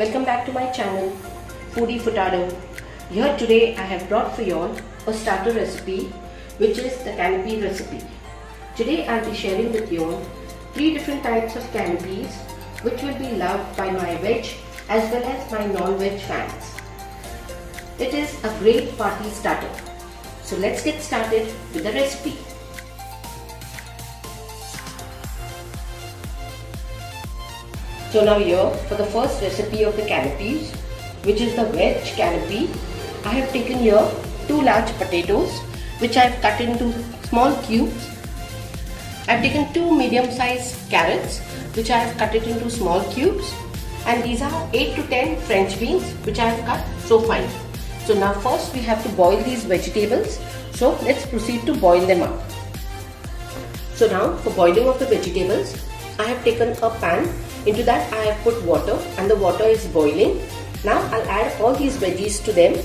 Welcome back to my channel, Foodie Furtado. Here today I have brought for you all a starter recipe, which is the canopy recipe. Today I'll be sharing with you all 3 different types of canopies which will be loved by my veg as well as my non-veg fans. It is a great party starter. So let's get started with the recipe. So now here for the first recipe of the canopies, which is the veg canopy, I have taken here 2 large potatoes which I have cut into small cubes. I have taken 2 medium-sized carrots which I have cut it into small cubes, and these are 8 to 10 French beans which I have cut so fine. So now first we have to boil these vegetables. So let's proceed to boil them up. So now for boiling of the vegetables, I have taken a pan. Into that I have put water and the water is boiling. Now I'll add all these veggies to them.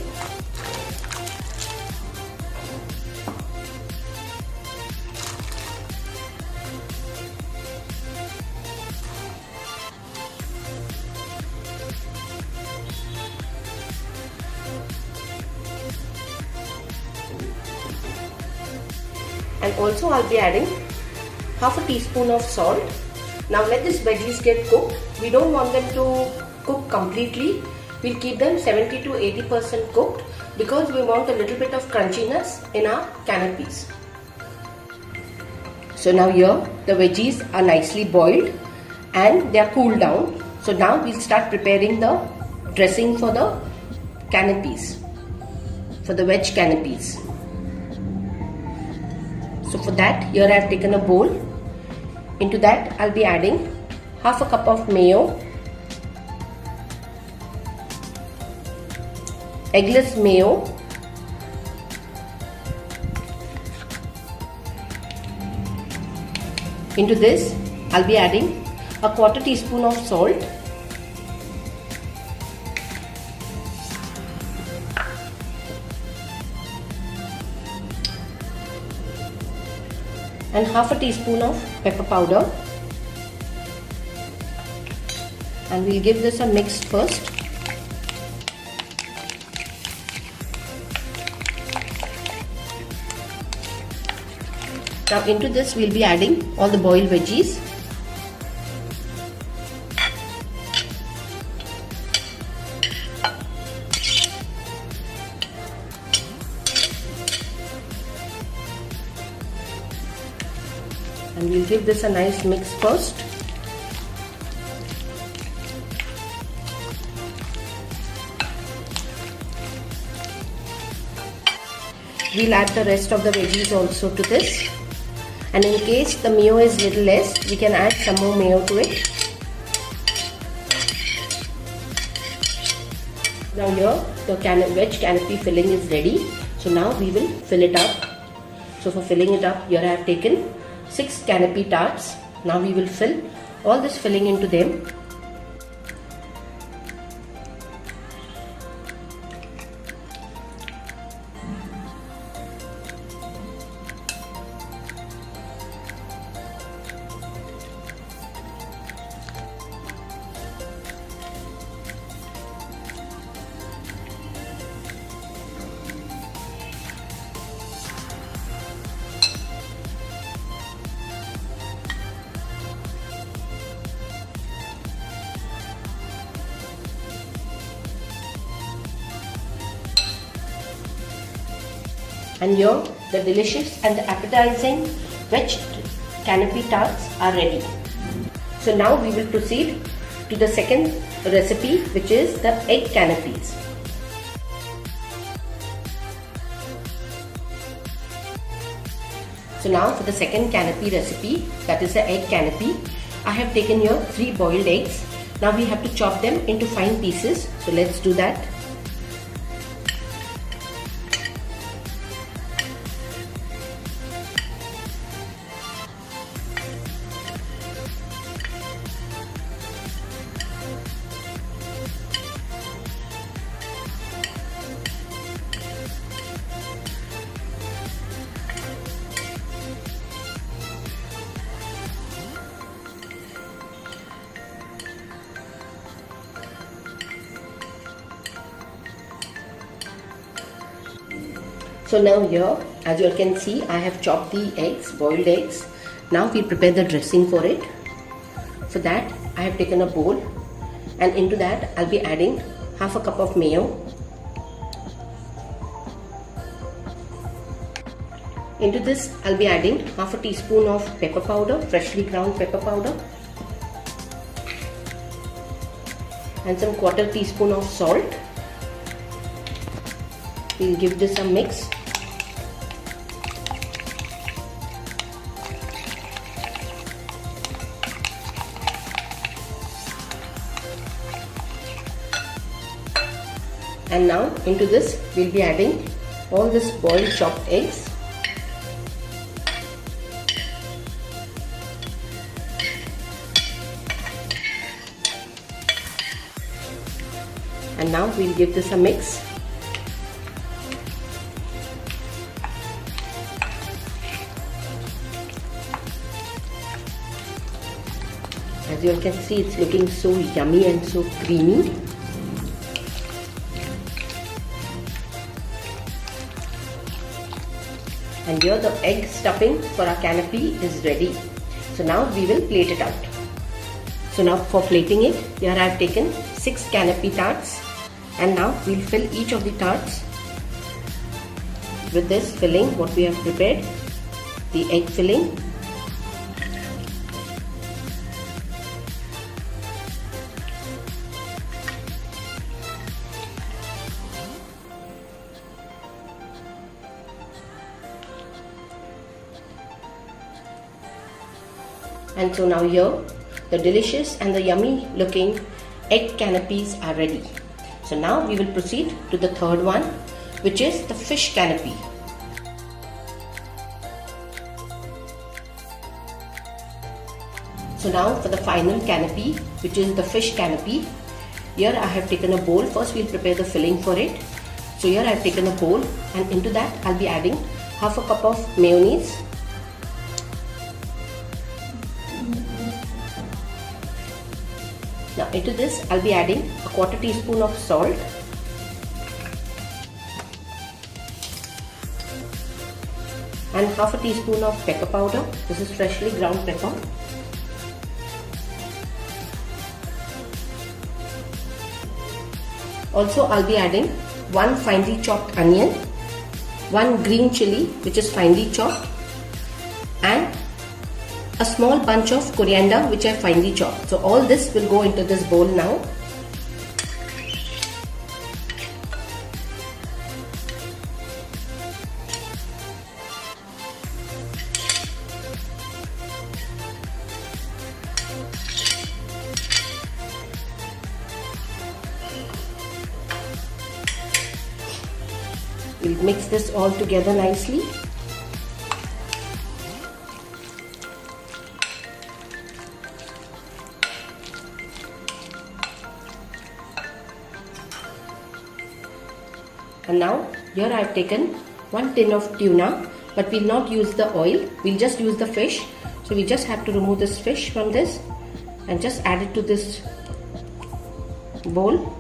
And also I'll be adding half a teaspoon of salt. Now let these veggies get cooked. We don't want them to cook completely. We'll keep them 70 to 80% cooked because we want a little bit of crunchiness in our canopies. So now here the veggies are nicely boiled and they are cooled down. So now we'll start preparing the dressing for the canopies, for the veg canopies. So for that, here I have taken a bowl. Into that I'll be adding half a cup of mayo, eggless mayo, into this I'll be adding a quarter teaspoon of salt, and half a teaspoon of pepper powder, and we'll give this a mix first. Now into this we'll be adding all the boiled veggies. And we'll give this a nice mix first. We'll add the rest of the veggies also to this. And in case the mayo is little less, we can add some more mayo to it. Now here the veg canopy filling is ready. So now we will fill it up. So for filling it up, here I have taken 6 canopy tarts. Now we will fill all this filling into them. And here the delicious and the appetizing veg canopy tarts are ready. So now we will proceed to the second recipe, which is the egg canopies. So now for the second canopy recipe, that is the egg canopy, I have taken here 3 boiled eggs. Now we have to chop them into fine pieces. So let's do that. So now here, as you all can see, I have chopped the eggs, boiled eggs. Now we prepare the dressing for it. For that, I have taken a bowl, and into that I'll be adding half a cup of mayo. Into this I'll be adding half a teaspoon of pepper powder, freshly ground pepper powder, and some quarter teaspoon of salt. We'll give this a mix. And now into this we'll be adding all this boiled chopped eggs. And now we'll give this a mix. As you all can see, it's looking so yummy and so creamy. And here the egg stuffing for our canapé is ready. So now we will plate it out. So now for plating it, here I have taken 6 canapé tarts, and now we'll fill each of the tarts with this filling what we have prepared, the egg filling. And so now here the delicious and the yummy looking egg canapés are ready. So now we will proceed to the third one, which is the fish canapé. So now for the final canapé, which is the fish canapé, here I have taken a bowl. First we'll prepare the filling for it. So here I have taken a bowl, and into that I'll be adding half a cup of mayonnaise. Now into this I'll be adding a quarter teaspoon of salt, and half a teaspoon of pepper powder. This is freshly ground pepper. Also I'll be adding 1 finely chopped onion, 1 green chili which is finely chopped, and a small bunch of coriander which I finely chopped. So all this will go into this bowl now. We'll mix this all together nicely. And now here I have taken 1 tin of tuna, but we'll not use the oil, we'll just use the fish. So we just have to remove this fish from this and just add it to this bowl.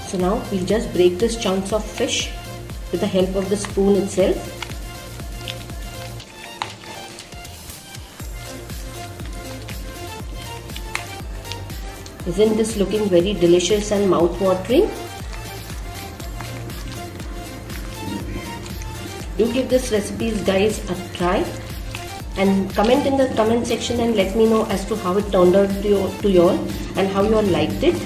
So now we'll just break these chunks of fish with the help of the spoon itself. Isn't this looking very delicious and mouth-watering? Do give this recipes guys a try, and comment in the comment section and let me know as to how it turned out to you all and how you all liked it.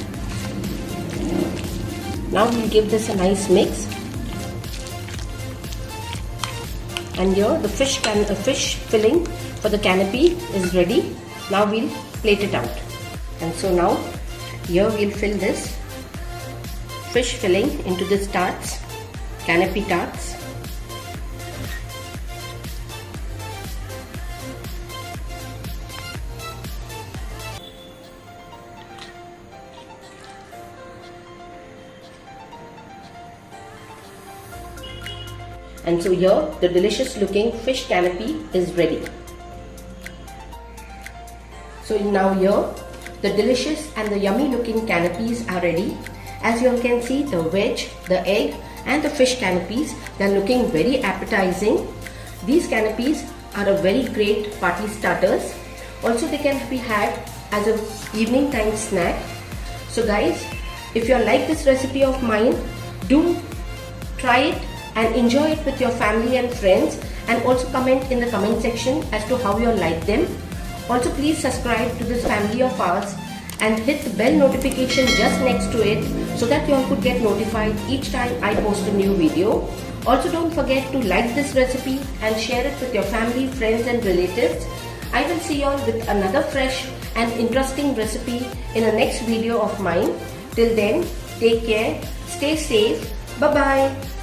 Now we'll give this a nice mix, and here the fish filling for the canapé is ready. Now we'll plate it out, and so now here we'll fill this fish filling into this tarts, canopy tarts. And so here the delicious looking fish canopy is ready. So now here the delicious and the yummy looking canopies are ready. As you all can see, the veg, the egg and the fish canopies, they are looking very appetizing. These canopies are a very great party starters. Also they can be had as a evening time snack. So guys, if you like this recipe of mine, do try it and enjoy it with your family and friends, and also comment in the comment section as to how you like them. Also please subscribe to this family of ours and hit the bell notification just next to it so that you all could get notified each time I post a new video. Also don't forget to like this recipe and share it with your family, friends and relatives. I will see you all with another fresh and interesting recipe in the next video of mine. Till then, take care, stay safe, bye bye.